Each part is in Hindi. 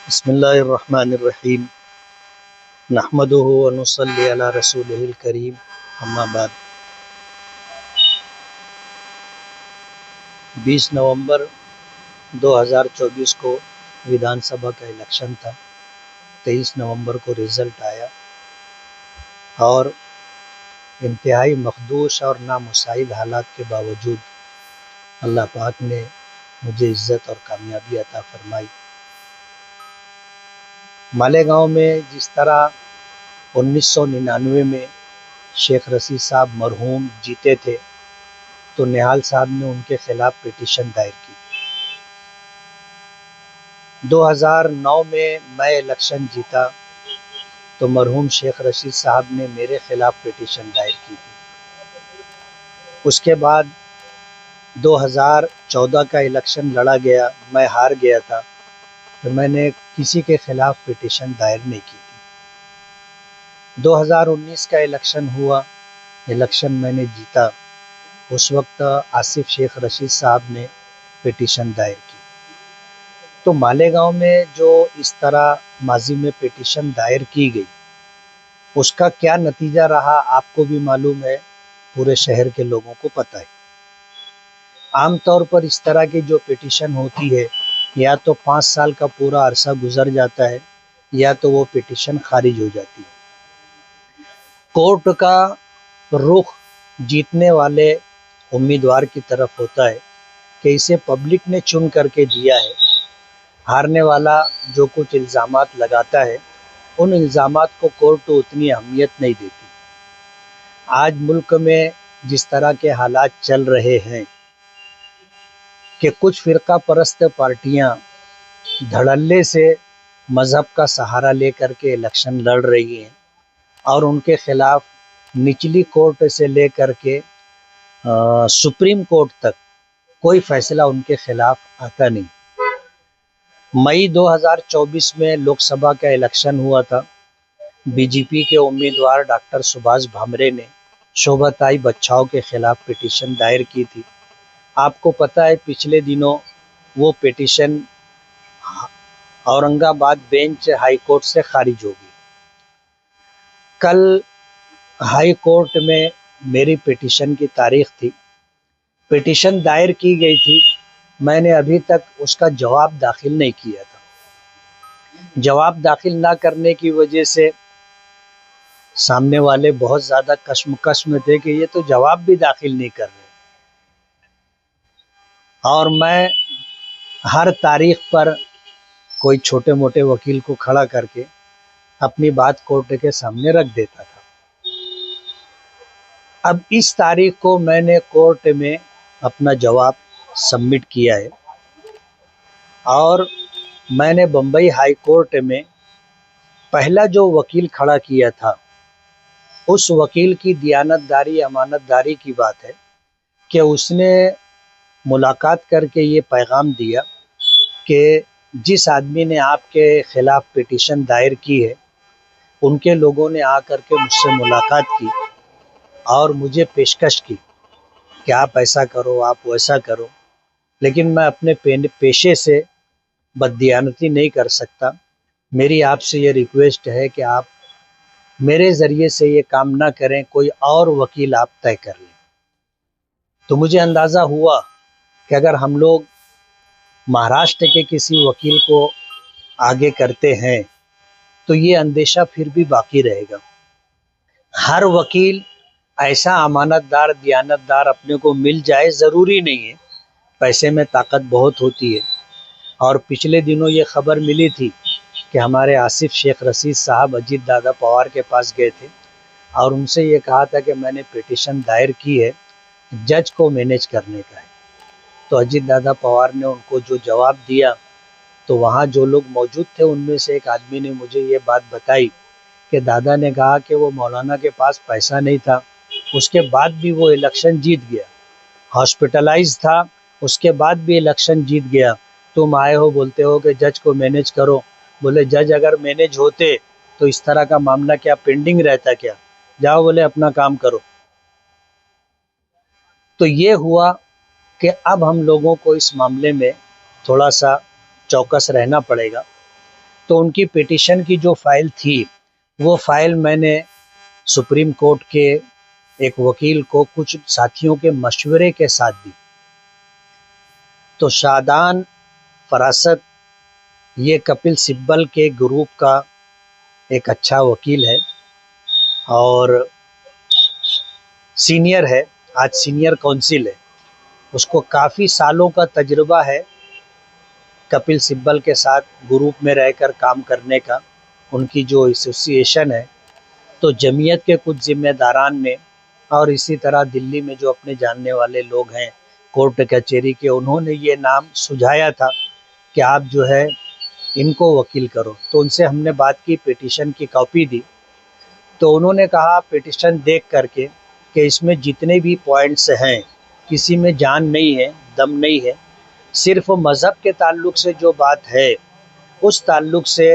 बिस्मिल्लाहिर्रहमानिर्रहीम नहमदुहु व नुसल्ली अला रसूलिहिल करीम अम्मा बाद। 20 नवंबर 2024 को विधानसभा का इलेक्शन था। 23 नवंबर को रिज़ल्ट आया और इंतहाई मखदूश और नामुसाइद हालात के बावजूद अल्लाह पाक ने मुझे इज़्ज़त और कामयाबी अता फरमाई। मालेगांव में जिस तरह 1999 में शेख रशीद साहब मरहूम जीते थे तो निहाल साहब ने उनके खिलाफ पिटीशन दायर की थी। 2009 में मैं इलेक्शन जीता तो मरहूम शेख रशीद साहब ने मेरे खिलाफ पिटीशन दायर की थी। उसके बाद 2014 का इलेक्शन लड़ा गया, मैं हार गया था तो मैंने किसी के खिलाफ पिटीशन दायर नहीं की थी। 2019 का इलेक्शन हुआ, इलेक्शन मैंने जीता। उस वक्त आसिफ शेख रशीद साहब ने पिटीशन दायर की। तो मालेगांव में जो इस तरह माजी में पिटीशन दायर की गई उसका क्या नतीजा रहा आपको भी मालूम है, पूरे शहर के लोगों को पता है। आम तौर पर इस तरह की जो पिटीशन होती है या तो 5 साल का पूरा अरसा गुजर जाता है या तो वो पिटीशन खारिज हो जाती है। कोर्ट का रुख जीतने वाले उम्मीदवार की तरफ होता है कि इसे पब्लिक ने चुन करके दिया है। हारने वाला जो कुछ इल्ज़ामात लगाता है उन इल्ज़ामात को कोर्ट उतनी अहमियत नहीं देती। आज मुल्क में जिस तरह के हालात चल रहे हैं कि कुछ फ़िरका परस्त पार्टियां धड़ल्ले से मज़हब का सहारा लेकर के इलेक्शन लड़ रही हैं और उनके खिलाफ निचली कोर्ट से लेकर के सुप्रीम कोर्ट तक कोई फैसला उनके खिलाफ आता नहीं। मई 2024 में लोकसभा का इलेक्शन हुआ था। बीजेपी के उम्मीदवार डॉक्टर सुभाष भामरे ने शोभाताई बच्चाओं के खिलाफ पिटीशन दायर की थी। आपको पता है पिछले दिनों वो petition Aurangabad bench high court से खारिज हो गई। कल हाई कोर्ट में मेरी पिटीशन की तारीख थी, पिटीशन दायर की गई थी। मैंने अभी तक उसका जवाब दाखिल नहीं किया था। जवाब दाखिल ना करने की वजह से सामने वाले बहुत ज़्यादा कश्मकश में थे कि ये तो जवाब भी दाखिल नहीं कर रहे, और मैं हर तारीख पर कोई छोटे मोटे वकील को खड़ा करके अपनी बात कोर्ट के सामने रख देता था। अब इस तारीख को मैंने कोर्ट में अपना जवाब सबमिट किया है और मैंने बम्बई हाई कोर्ट में पहला जो वकील खड़ा किया था उस वकील की दियानतदारी अमानतदारी की बात है कि उसने मुलाकात करके ये पैगाम दिया कि जिस आदमी ने आपके ख़िलाफ़ पिटीशन दायर की है उनके लोगों ने आकर के मुझसे मुलाकात की और मुझे पेशकश की कि आप ऐसा करो, आप वैसा करो, लेकिन मैं अपने पेशे से बददियानती नहीं कर सकता। मेरी आपसे ये रिक्वेस्ट है कि आप मेरे ज़रिए से ये काम ना करें, कोई और वकील आप तय कर लें। तो मुझे अंदाज़ा हुआ कि अगर हम लोग महाराष्ट्र के किसी वकील को आगे करते हैं तो ये अंदेशा फिर भी बाकी रहेगा। हर वकील ऐसा अमानतदार दियानतदार अपने को मिल जाए ज़रूरी नहीं है, पैसे में ताकत बहुत होती है। और पिछले दिनों ये खबर मिली थी कि हमारे आसिफ शेख रशीद साहब अजीत दादा पवार के पास गए थे और उनसे ये कहा था कि मैंने पिटीशन दायर की है, जज को मैनेज करने का है। तो अजीत दादा पवार ने उनको जो जवाब दिया तो वहाँ जो लोग मौजूद थे उनमें से एक आदमी ने मुझे ये बात बताई कि दादा ने कहा कि वो मौलाना के पास पैसा नहीं था, उसके बाद भी वो इलेक्शन जीत गया, हॉस्पिटलाइज था, उसके बाद भी इलेक्शन जीत गया। तुम आए हो बोलते हो कि जज को मैनेज करो। बोले जज अगर मैनेज होते तो इस तरह का मामला क्या पेंडिंग रहता क्या? जाओ बोले अपना काम करो। तो ये हुआ कि अब हम लोगों को इस मामले में थोड़ा सा चौकस रहना पड़ेगा। तो उनकी पिटीशन की जो फाइल थी, वो फाइल मैंने सुप्रीम कोर्ट के एक वकील को कुछ साथियों के मशवरे के साथ दी। तो शादान फरासत ये कपिल सिब्बल के ग्रुप का एक अच्छा वकील है और सीनियर है, आज सीनियर काउंसिल है। उसको काफ़ी सालों का तजुर्बा है कपिल सिब्बल के साथ ग्रुप में रहकर काम करने का। उनकी जो एसोसिएशन है, तो जमीयत के कुछ जिम्मेदारान ने और इसी तरह दिल्ली में जो अपने जानने वाले लोग हैं कोर्ट कचहरी के, उन्होंने ये नाम सुझाया था कि आप जो है इनको वकील करो। तो उनसे हमने बात की, पिटीशन की कॉपी दी। तो उन्होंने कहा पिटीशन देख करके कि इसमें जितने भी पॉइंट्स हैं किसी में जान नहीं है, दम नहीं है, सिर्फ मज़हब के ताल्लुक से जो बात है उस ताल्लुक से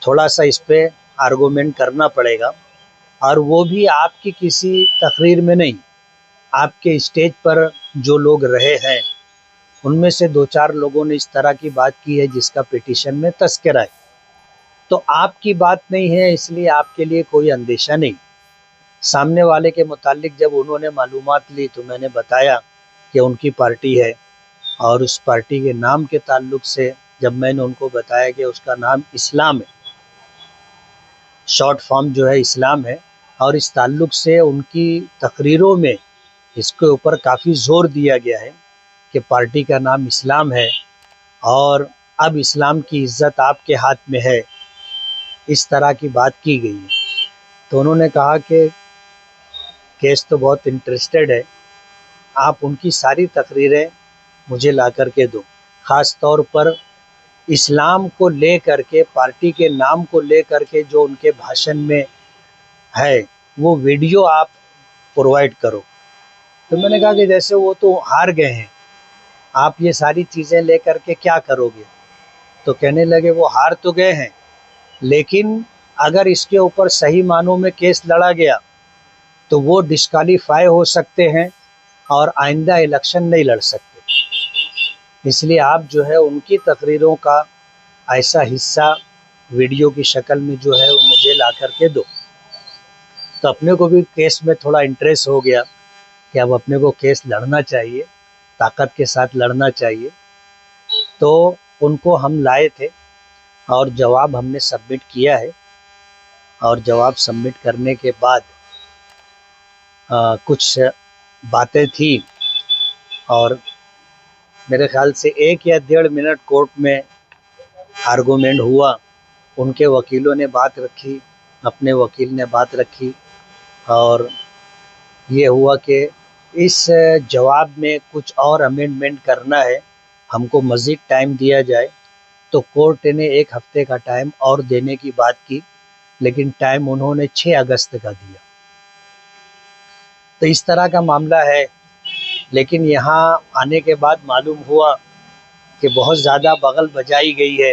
थोड़ा सा इस पे आर्गूमेंट करना पड़ेगा, और वो भी आपकी किसी तकरीर में नहीं, आपके स्टेज पर जो लोग रहे हैं उनमें से 2-4 लोगों ने इस तरह की बात की है जिसका पिटीशन में तस्करा है। तो आपकी बात नहीं है, इसलिए आपके लिए कोई अंदेशा नहीं। सामने वाले के मुतालिक जब उन्होंने मालूमात ली तो मैंने बताया कि उनकी पार्टी है, और उस पार्टी के नाम के ताल्लुक से जब मैंने उनको बताया कि उसका नाम इस्लाम है, शॉर्ट फॉर्म जो है इस्लाम है, और इस ताल्लुक से उनकी तकरीरों में इसके ऊपर काफ़ी ज़ोर दिया गया है कि पार्टी का नाम इस्लाम है और अब इस्लाम की इज़्ज़त आपके हाथ में है, इस तरह की बात की गई है। तो उन्होंने कहा कि केस तो बहुत इंटरेस्टेड है, आप उनकी सारी तकरीरें मुझे ला कर के दो, ख़ास तौर पर इस्लाम को ले करके, पार्टी के नाम को ले करके जो उनके भाषण में है वो वीडियो आप प्रोवाइड करो। तो मैंने कहा कि जैसे वो तो हार गए हैं, आप ये सारी चीज़ें ले करके क्या करोगे? तो कहने लगे वो हार तो गए हैं, लेकिन अगर इसके ऊपर सही मानों में केस लड़ा गया तो वो डिस्क्वालीफाई हो सकते हैं और आइंदा इलेक्शन नहीं लड़ सकते। इसलिए आप जो है उनकी तकरीरों का ऐसा हिस्सा वीडियो की शक्ल में जो है वो मुझे ला कर के दो। तो अपने को भी केस में थोड़ा इंटरेस्ट हो गया कि अब अपने को केस लड़ना चाहिए, ताकत के साथ लड़ना चाहिए। तो उनको हम लाए थे और जवाब हमने सबमिट किया है, और जवाब सबमिट करने के बाद कुछ बातें थी और मेरे ख्याल से 1 या 1.5 मिनट कोर्ट में आर्गूमेंट हुआ। उनके वकीलों ने बात रखी, अपने वकील ने बात रखी, और ये हुआ कि इस जवाब में कुछ और अमेंडमेंट करना है, हमको मज़ीद टाइम दिया जाए। तो कोर्ट ने 1 हफ़्ते का टाइम और देने की बात की, लेकिन टाइम उन्होंने 6 अगस्त का दिया। तो इस तरह का मामला है। लेकिन यहाँ आने के बाद मालूम हुआ कि बहुत ज़्यादा बगल बजाई गई है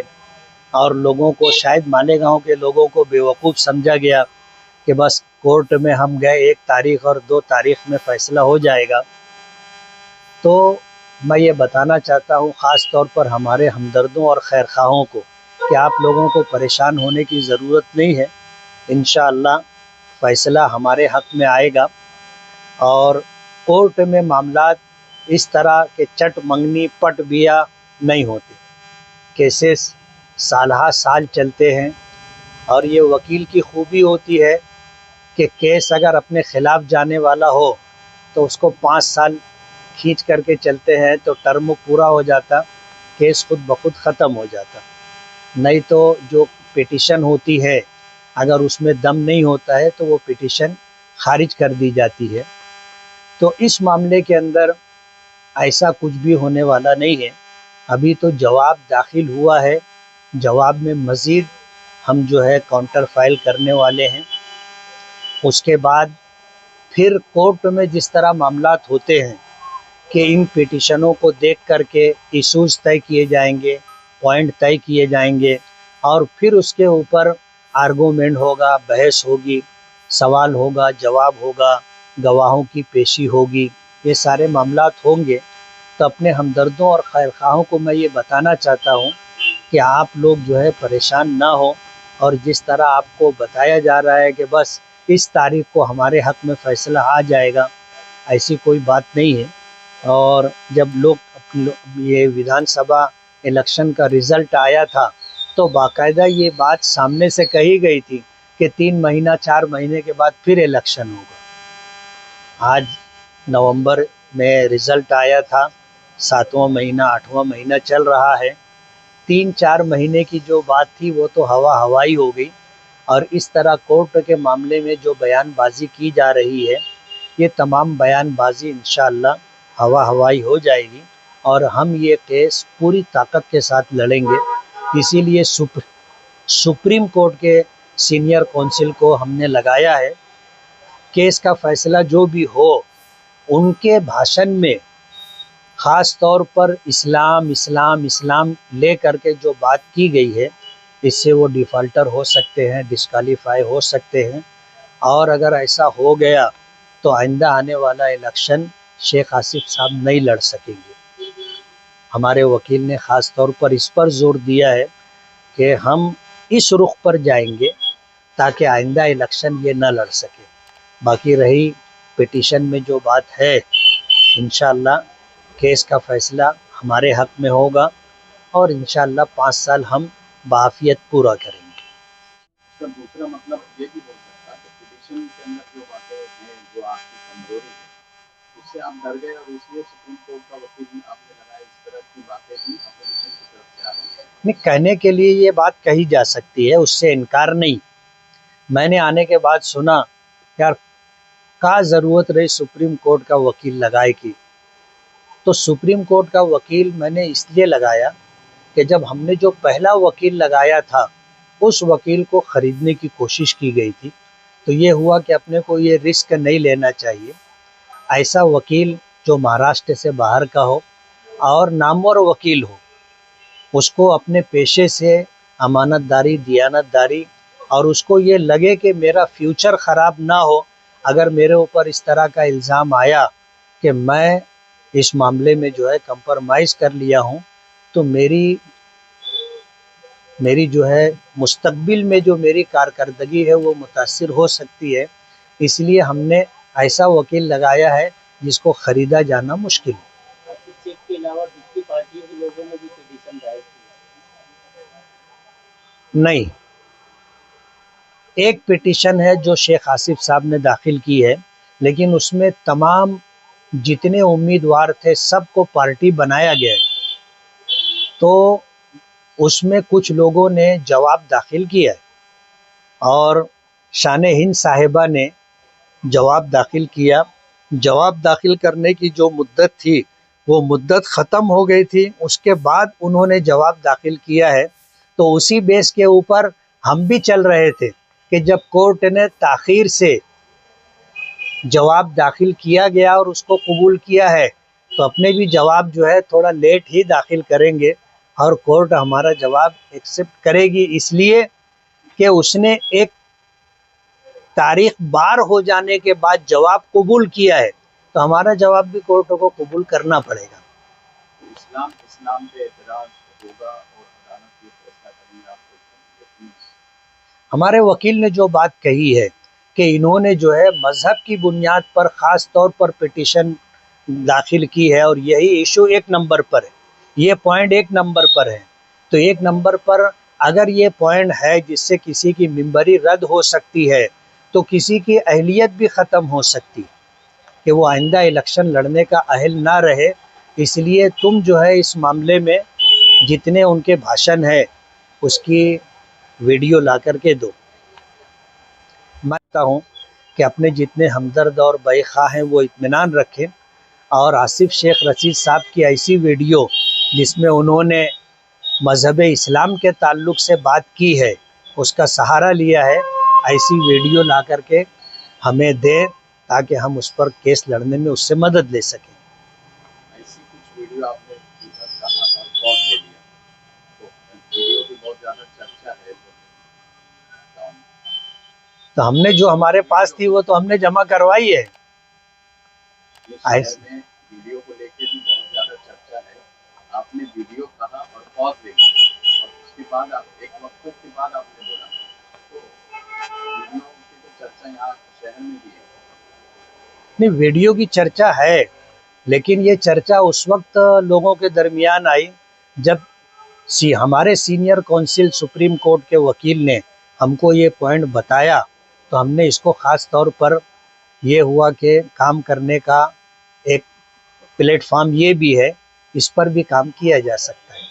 और लोगों को, शायद मालेगांव के लोगों को बेवकूफ़ समझा गया कि बस कोर्ट में हम गए 1 तारीख़ और 2 तारीख़ में फ़ैसला हो जाएगा। तो मैं ये बताना चाहता हूँ ख़ास तौर पर हमारे हमदर्दों और खैरख़्वाहों को कि आप लोगों को परेशान होने की ज़रूरत नहीं है। इंशाअल्लाह फ़ैसला हमारे हक़ में आएगा, और कोर्ट में मामलात इस तरह के चट मंगनी पट बिया नहीं होते। केसेस सालहा साल चलते हैं, और ये वकील की खूबी होती है कि केस अगर अपने ख़िलाफ़ जाने वाला हो तो उसको 5 साल खींच करके चलते हैं तो टर्म पूरा हो जाता, केस खुद ब खुद ख़त्म हो जाता। नहीं तो जो पिटीशन होती है अगर उसमें दम नहीं होता है तो वो पिटीशन खारिज कर दी जाती है। तो इस मामले के अंदर ऐसा कुछ भी होने वाला नहीं है। अभी तो जवाब दाखिल हुआ है, जवाब में मज़ीद हम जो है काउंटर फाइल करने वाले हैं। उसके बाद फिर कोर्ट में जिस तरह मामलात होते हैं कि इन पिटीशनों को देख कर के इशूज़ तय किए जाएंगे, पॉइंट तय किए जाएंगे, और फिर उसके ऊपर आर्गूमेंट होगा, बहस होगी, सवाल होगा, जवाब होगा, गवाहों की पेशी होगी, ये सारे मामलात होंगे। तो अपने हमदर्दों और खैरख़्वाहों को मैं ये बताना चाहता हूँ कि आप लोग जो है परेशान ना हो, और जिस तरह आपको बताया जा रहा है कि बस इस तारीख को हमारे हक़ में फ़ैसला आ जाएगा, ऐसी कोई बात नहीं है। और जब ये विधानसभा इलेक्शन का रिज़ल्ट आया था, तो बाकायदा ये बात सामने से कही गई थी कि 3 महीना 4 महीने के बाद फिर इलेक्शन होगा। आज नवंबर में रिज़ल्ट आया था, 7वां महीना 8वां महीना चल रहा है। 3-4 महीने की जो बात थी वो तो हवा हवाई हो गई, और इस तरह कोर्ट के मामले में जो बयानबाजी की जा रही है, ये तमाम बयानबाजी इंशाअल्लाह हवा हवाई हो जाएगी, और हम ये केस पूरी ताकत के साथ लड़ेंगे। इसीलिए सुप्रीम कोर्ट के सीनियर काउंसिल को हमने लगाया है। केस का फ़ैसला जो भी हो, उनके भाषण में ख़ास तौर पर इस्लाम इस्लाम इस्लाम ले करके जो बात की गई है, इससे वो डिफ़ॉल्टर हो सकते हैं, डिस्क्वालीफाई हो सकते हैं। और अगर ऐसा हो गया तो आइंदा आने वाला इलेक्शन शेख आसिफ साहब नहीं लड़ सकेंगे। हमारे वकील ने ख़ास तौर पर इस पर ज़ोर दिया है कि हम इस रुख पर जाएंगे ताकि आइंदा इलेक्शन ये न लड़ सके। बाकी रही पिटीशन में जो बात है, इंशाअल्लाह केस का फ़ैसला हमारे हक़ में होगा, और इंशाअल्लाह 5 साल हम बाआफ़ियत पूरा करेंगे। इसका दूसरा मतलब ये भी हो सकता है कि पिटीशन के अंदर जो बातें हैं, जो आपकी कमजोरी है, उससे आप डर गए और इसलिए सुप्रीम कोर्ट का वकील आपने लगाया। इस तरह की बातें भी अपोजिशन की तरफ से आ रही है। नहीं, कहने के लिए ये बात कही जा सकती है, उससे इनकार नहीं। मैंने आने के बाद सुना, यार क्या ज़रूरत रही सुप्रीम कोर्ट का वकील लगाए की। तो सुप्रीम कोर्ट का वकील मैंने इसलिए लगाया कि जब हमने जो पहला वकील लगाया था, उस वकील को ख़रीदने की कोशिश की गई थी, तो ये हुआ कि अपने को ये रिस्क नहीं लेना चाहिए। ऐसा वकील जो महाराष्ट्र से बाहर का हो और नामवर वकील हो, उसको अपने पेशे से अमानतदारी, दियानतदारी, और उसको ये लगे कि मेरा फ्यूचर ख़राब ना हो अगर मेरे ऊपर इस तरह का इल्ज़ाम आया कि मैं इस मामले में जो है कंप्रोमाइज़ कर लिया हूँ, तो मेरी जो है मुस्तकबिल में जो मेरी कारकर्दगी है वो मुतासिर हो सकती है। इसलिए हमने ऐसा वकील लगाया है जिसको ख़रीदा जाना मुश्किल हो। आसिफ शेख के अलावा दूसरी पार्टियों के लोगों ने भी पिटीशन दायर की नहीं, एक पिटीशन है जो शेख आसिफ साहब ने दाखिल की है, लेकिन उसमें तमाम जितने उम्मीदवार थे सबको पार्टी बनाया गया है। तो उसमें कुछ लोगों ने जवाब दाखिल किया है, और शान हिंद साहिबा ने जवाब दाखिल किया। जवाब दाखिल करने की जो मुद्दत थी, वो मुद्दत ख़त्म हो गई थी। उसके बाद उन्होंने जवाब दाखिल किया है, तो उसी बेस के ऊपर हम भी चल रहे थे कि जब कोर्ट ने ताख़ीर से जवाब दाखिल किया गया और उसको कबूल किया है, तो अपने भी जवाब जो है थोड़ा लेट ही दाखिल करेंगे, और कोर्ट हमारा जवाब एक्सेप्ट करेगी, इसलिए कि उसने एक तारीख बार हो जाने के बाद जवाब कबूल किया है, तो हमारा जवाब भी कोर्ट को कबूल करना पड़ेगा। तो इस्लाम पे एतराज होगा और अदालत ये फैसला करेंगे, आपको यकीन है? हमारे वकील ने जो बात कही है कि इन्होंने जो है मज़हब की बुनियाद पर ख़ास तौर पर पिटीशन दाखिल की है, और यही इशू 1 नंबर पर है, ये पॉइंट 1 नंबर पर है। तो 1 नंबर पर अगर ये पॉइंट है जिससे किसी की मेंबरी रद्द हो सकती है, तो किसी की अहलियत भी ख़त्म हो सकती है कि वो आइंदा इलेक्शन लड़ने का अहल ना रहे। इसलिए तुम जो है इस मामले में जितने उनके भाषण है उसकी वीडियो ला कर के दो। मैं चाहता हूँ कि अपने जितने हमदर्द और बेख्वाह हैं वो इत्मीनान रखें, और आसिफ शेख रशीद साहब की ऐसी वीडियो जिसमें उन्होंने मज़हब इस्लाम के ताल्लुक़ से बात की है, उसका सहारा लिया है, ऐसी वीडियो ला कर के हमें दें ताकि हम उस पर केस लड़ने में उससे मदद ले सकें। ऐसी कुछ वीडियो आपने कहा और पॉज ले लिया, तो वीडियो की बहुत ज़्यादा चर्चा है गाँव में। तो हमने जो हमारे पास थी वो तो हमने जमा करवाई है। ये शहर में वीडियो को लेके भी बहुत ज़्यादा चर्चा है। आपने वीडियो कहा और पॉज ले लिया, और बाद आप एक वक्त के बाद आपने बोला, तो वीडियो की तो चर्चा यहाँ शहर में भी है। नहीं, वीडियो की चर्चा है, लेकिन ये चर्चा उस वक्त लोगों के दरमियान आई जब हमारे सीनियर काउंसिल सुप्रीम कोर्ट के वकील ने हमको ये पॉइंट बताया, तो हमने इसको ख़ास तौर पर ये हुआ कि काम करने का एक प्लेटफॉर्म ये भी है, इस पर भी काम किया जा सकता है।